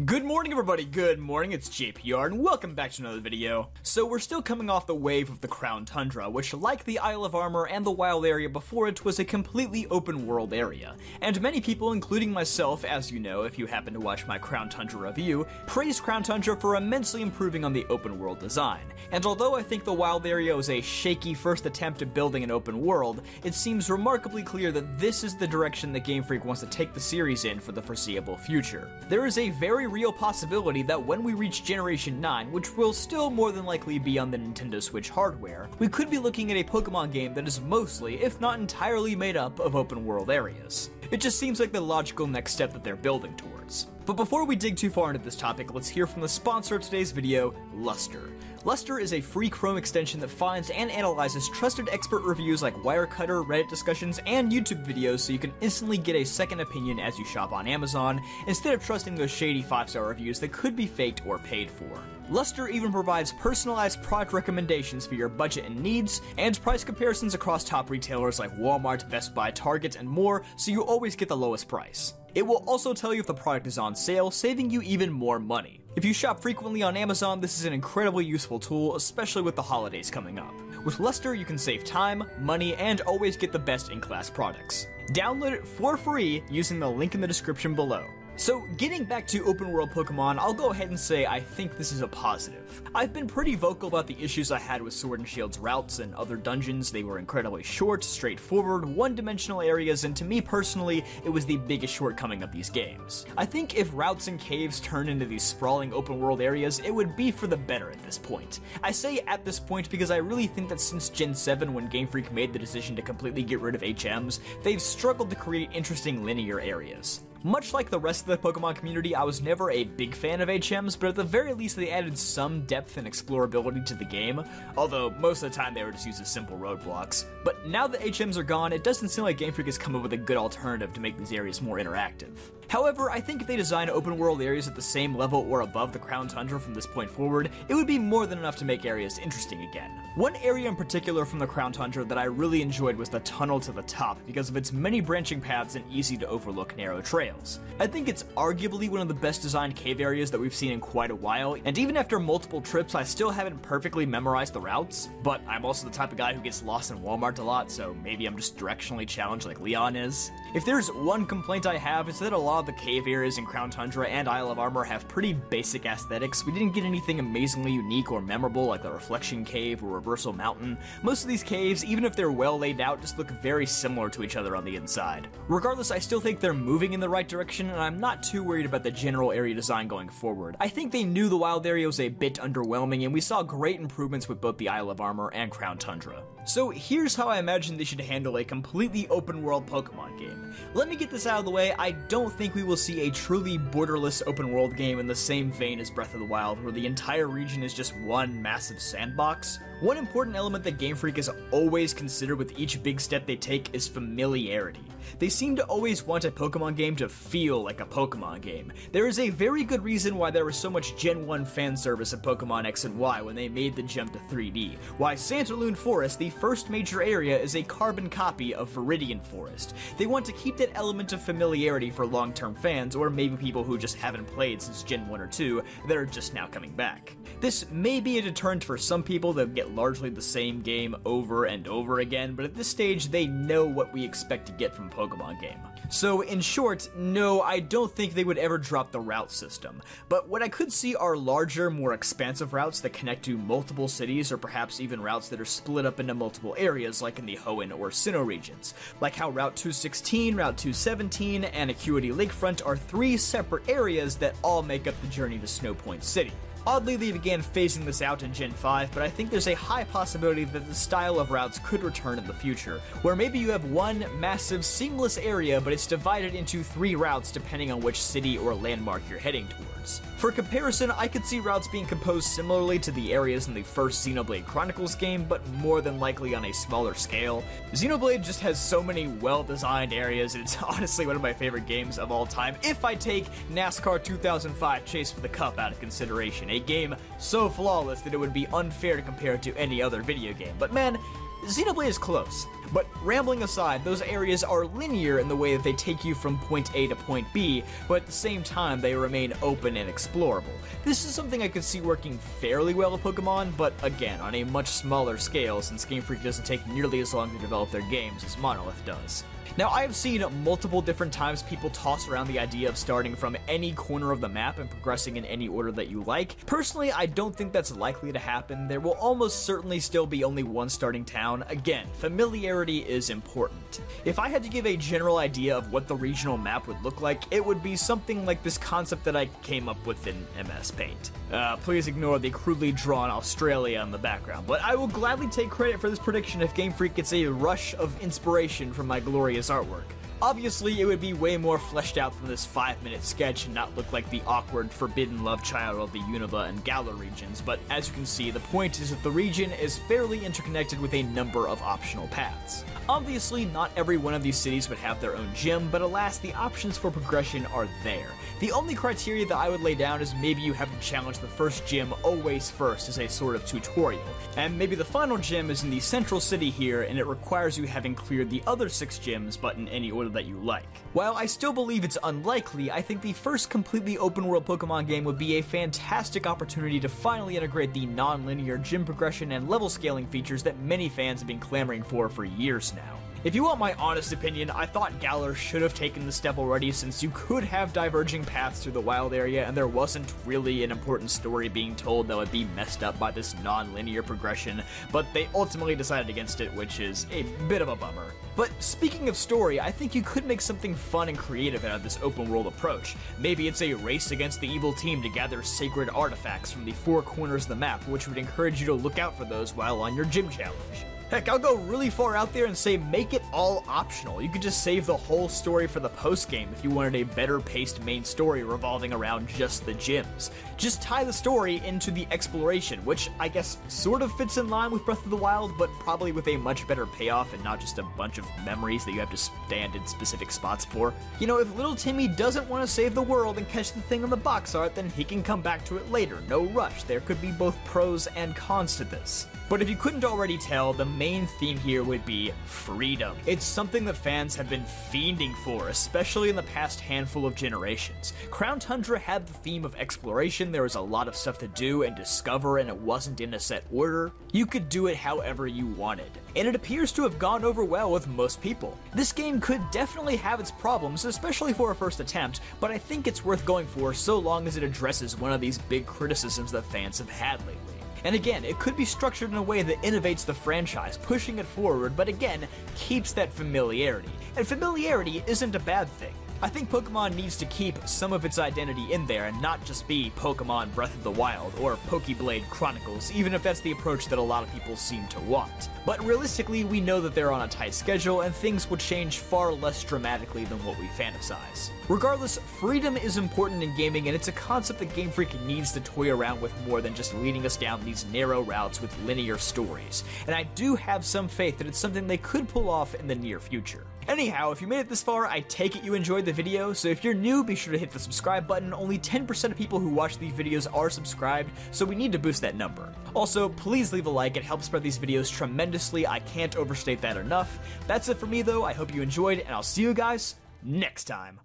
Good morning everybody, good morning, it's JPR and welcome back to another video. So we're still coming off the wave of the Crown Tundra, which like the Isle of Armor and the wild area before it was a completely open world area. And many people, including myself, as you know if you happen to watch my Crown Tundra review, praised Crown Tundra for immensely improving on the open world design. And although I think the wild area was a shaky first attempt at building an open world, it seems remarkably clear that this is the direction that Game Freak wants to take the series in for the foreseeable future. There is a very real possibility that when we reach Generation 9, which will still more than likely be on the Nintendo Switch hardware, we could be looking at a Pokemon game that is mostly, if not entirely, made up of open world areas. It just seems like the logical next step that they're building towards. But before we dig too far into this topic, let's hear from the sponsor of today's video, Lustre. Lustre is a free Chrome extension that finds and analyzes trusted expert reviews like Wirecutter, Reddit discussions, and YouTube videos so you can instantly get a second opinion as you shop on Amazon, instead of trusting those shady 5-star reviews that could be faked or paid for. Lustre even provides personalized product recommendations for your budget and needs, and price comparisons across top retailers like Walmart, Best Buy, Target, and more, so you always get the lowest price. It will also tell you if the product is on sale, saving you even more money. If you shop frequently on Amazon, this is an incredibly useful tool, especially with the holidays coming up. With Lustre, you can save time, money, and always get the best in-class products. Download it for free using the link in the description below. So, getting back to open world Pokemon, I'll go ahead and say I think this is a positive. I've been pretty vocal about the issues I had with Sword and Shield's routes and other dungeons. They were incredibly short, straightforward, one-dimensional areas, and to me personally, it was the biggest shortcoming of these games. I think if routes and caves turned into these sprawling open world areas, it would be for the better at this point. I say at this point because I really think that since Gen 7, when Game Freak made the decision to completely get rid of HMs, they've struggled to create interesting linear areas. Much like the rest of the Pokemon community, I was never a big fan of HMs, but at the very least they added some depth and explorability to the game, although most of the time they were just used as simple roadblocks. But now that HMs are gone, it doesn't seem like Game Freak has come up with a good alternative to make these areas more interactive. However, I think if they design open world areas at the same level or above the Crown Tundra from this point forward, it would be more than enough to make areas interesting again. One area in particular from the Crown Tundra that I really enjoyed was the tunnel to the top because of its many branching paths and easy to overlook narrow trails. I think it's arguably one of the best designed cave areas that we've seen in quite a while, and even after multiple trips I still haven't perfectly memorized the routes, but I'm also the type of guy who gets lost in Walmart a lot, so maybe I'm just directionally challenged like Leon is. If there's one complaint I have, it's that a lot of the cave areas in Crown Tundra and Isle of Armor have pretty basic aesthetics. We didn't get anything amazingly unique or memorable like the Reflection Cave or Reversal Mountain. Most of these caves, even if they're well laid out, just look very similar to each other on the inside. Regardless, I still think they're moving in the right direction, and I'm not too worried about the general area design going forward. I think they knew the wild area was a bit underwhelming, and we saw great improvements with both the Isle of Armor and Crown Tundra. So here's how I imagine they should handle a completely open world Pokemon game. Let me get this out of the way, I don't think we will see a truly borderless open world game in the same vein as Breath of the Wild, where the entire region is just one massive sandbox. One important element that Game Freak has always considered with each big step they take is familiarity. They seem to always want a Pokemon game to feel like a Pokemon game. There is a very good reason why there was so much Gen 1 fan service of Pokemon X and Y when they made the jump to 3D, why Santalune Forest, the first major area, is a carbon copy of Viridian Forest. They want to keep that element of familiarity for long-term fans, or maybe people who just haven't played since Gen 1 or 2 that are just now coming back. This may be a deterrent for some people that get largely the same game over and over again, but at this stage they know what we expect to get from a Pokemon game. So in short, no, I don't think they would ever drop the route system, but what I could see are larger, more expansive routes that connect to multiple cities, or perhaps even routes that are split up into multiple areas like in the Hoenn or Sinnoh regions, like how Route 216, Route 217, and Acuity Lakefront are 3 separate areas that all make up the journey to Snow Point City. Oddly, they began phasing this out in Gen 5, but I think there's a high possibility that the style of routes could return in the future, where maybe you have one massive, seamless area, but it's divided into 3 routes depending on which city or landmark you're heading towards. For comparison, I could see routes being composed similarly to the areas in the first Xenoblade Chronicles game, but more than likely on a smaller scale. Xenoblade just has so many well-designed areas, and it's honestly one of my favorite games of all time, if I take NASCAR 2005 Chase for the Cup out of consideration, a game so flawless that it would be unfair to compare it to any other video game. But man, Xenoblade is close, but rambling aside, those areas are linear in the way that they take you from point A to point B, but at the same time they remain open and explorable. This is something I could see working fairly well with Pokemon, but again, on a much smaller scale since Game Freak doesn't take nearly as long to develop their games as Monolith does. Now, I have seen multiple different times people toss around the idea of starting from any corner of the map and progressing in any order that you like. Personally, I don't think that's likely to happen. There will almost certainly still be only one starting town. Again, familiarity is important. If I had to give a general idea of what the regional map would look like, it would be something like this concept that I came up with in MS Paint. Please ignore the crudely drawn Australia in the background, but I will gladly take credit for this prediction if Game Freak gets a rush of inspiration from my glorious artwork. Obviously, it would be way more fleshed out than this 5-minute sketch and not look like the awkward, forbidden love child of the Unova and Galar regions, but as you can see, the point is that the region is fairly interconnected with a number of optional paths. Obviously, not every one of these cities would have their own gym, but alas, the options for progression are there. The only criteria that I would lay down is maybe you have to challenge the first gym always first as a sort of tutorial, and maybe the final gym is in the central city here and it requires you having cleared the other 6 gyms but in any order that you like. While I still believe it's unlikely, I think the first completely open world Pokemon game would be a fantastic opportunity to finally integrate the non-linear gym progression and level scaling features that many fans have been clamoring for years now. If you want my honest opinion, I thought Galar should have taken the step already since you could have diverging paths through the wild area and there wasn't really an important story being told that would be messed up by this non-linear progression, but they ultimately decided against it, which is a bit of a bummer. But speaking of story, I think you could make something fun and creative out of this open world approach. Maybe it's a race against the evil team to gather sacred artifacts from the 4 corners of the map, which would encourage you to look out for those while on your gym challenge. Heck, I'll go really far out there and say make it all optional. You could just save the whole story for the post-game if you wanted a better paced main story revolving around just the gyms. Just tie the story into the exploration, which I guess sort of fits in line with Breath of the Wild, but probably with a much better payoff and not just a bunch of memories that you have to stand in specific spots for. You know, if little Timmy doesn't want to save the world and catch the thing on the box art, then he can come back to it later, no rush. There could be both pros and cons to this. But if you couldn't already tell, the main theme here would be freedom. It's something that fans have been fiending for, especially in the past handful of generations. Crown Tundra had the theme of exploration, there was a lot of stuff to do and discover and it wasn't in a set order. You could do it however you wanted, and it appears to have gone over well with most people. This game could definitely have its problems, especially for a first attempt, but I think it's worth going for so long as it addresses one of these big criticisms that fans have had lately. And again, it could be structured in a way that innovates the franchise, pushing it forward, but again, keeps that familiarity. And familiarity isn't a bad thing. I think Pokemon needs to keep some of its identity in there and not just be Pokemon Breath of the Wild or Pokeblade Chronicles, even if that's the approach that a lot of people seem to want. But realistically, we know that they're on a tight schedule and things will change far less dramatically than what we fantasize. Regardless, freedom is important in gaming and it's a concept that Game Freak needs to toy around with more than just leading us down these narrow routes with linear stories. And I do have some faith that it's something they could pull off in the near future. Anyhow, if you made it this far, I take it you enjoyed the video, so if you're new, be sure to hit the subscribe button. Only 10% of people who watch these videos are subscribed, so we need to boost that number. Also, please leave a like, it helps spread these videos tremendously, I can't overstate that enough. That's it for me though, I hope you enjoyed, and I'll see you guys next time.